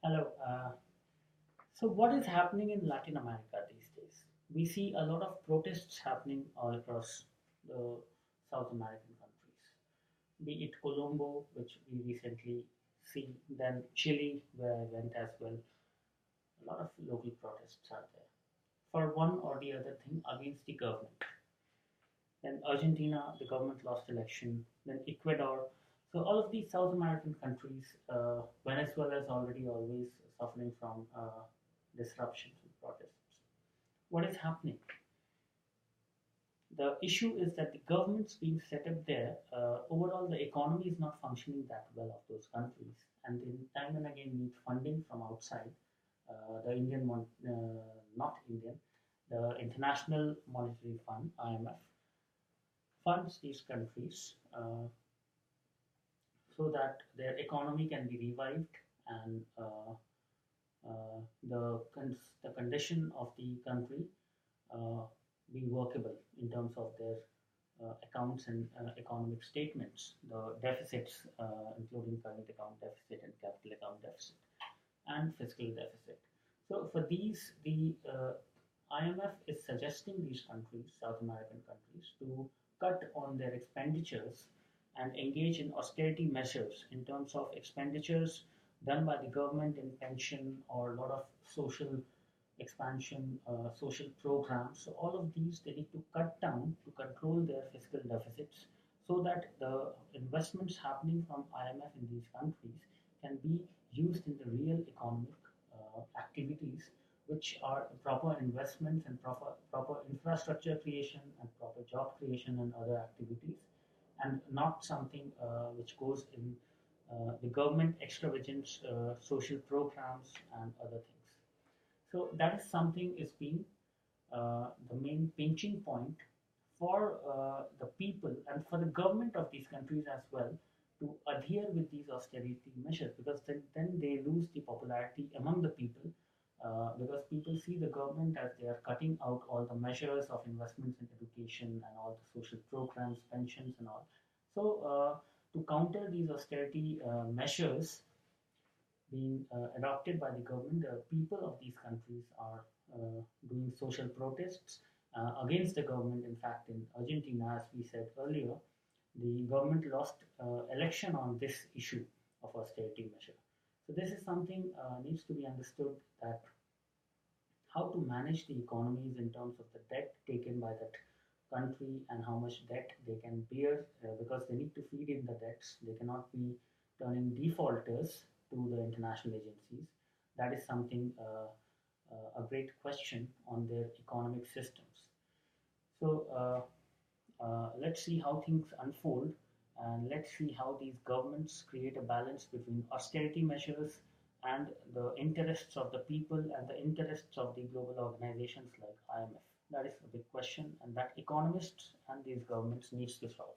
Hello. So, what is happening in Latin America these days? We see a lot of protests happening all across the South American countries, be it Colombo, which we recently see, then Chile, where I went as well. A lot of local protests are there for one or the other thing against the government. Then Argentina, the government lost election. Then Ecuador. So all of these South American countries, Venezuela is already always suffering from disruptions and protests. What is happening? The issue is that the governments being set up there, overall the economy is not functioning that well of those countries, and they time and again need funding from outside. The not Indian, the International Monetary Fund (IMF) funds these countries so that their economy can be revived and the condition of the country uh, be workable in terms of their accounts and economic statements, the deficits, including current account deficit and capital account deficit, and fiscal deficit. So for these, the IMF is suggesting these countries, South American countries, to cut on their expenditures and engage in austerity measures in terms of expenditures done by the government in pension or a lot of social expansion, social programs. So all of these they need to cut down to control their fiscal deficits so that the investments happening from IMF in these countries can be used in the real economic activities, which are proper investments and proper infrastructure creation and proper job creation and other activities, and not something which goes in the government extravagant social programs and other things. So that is something is being the main pinching point for the people and for the government of these countries as well to adhere with these austerity measures, because then they lose the popularity among the people, because people see the government as they are cutting out all the measures of investments in education and all the social programs, pensions and all. So to counter these austerity measures being adopted by the government, the people of these countries are doing social protests against the government. In fact, in Argentina, as we said earlier, the government lost election on this issue of austerity measure. So this is something needs to be understood, that how to manage the economies in terms of the debt taken by that country and how much debt they can bear, because they need to feed in the debts. They cannot be turning defaulters to the international agencies. That is something a great question on their economic systems. So let's see how things unfold, and let's see how these governments create a balance between austerity measures and the interests of the people and the interests of the global organizations like IMF. That is a big question, and that economists and these governments needs to solve.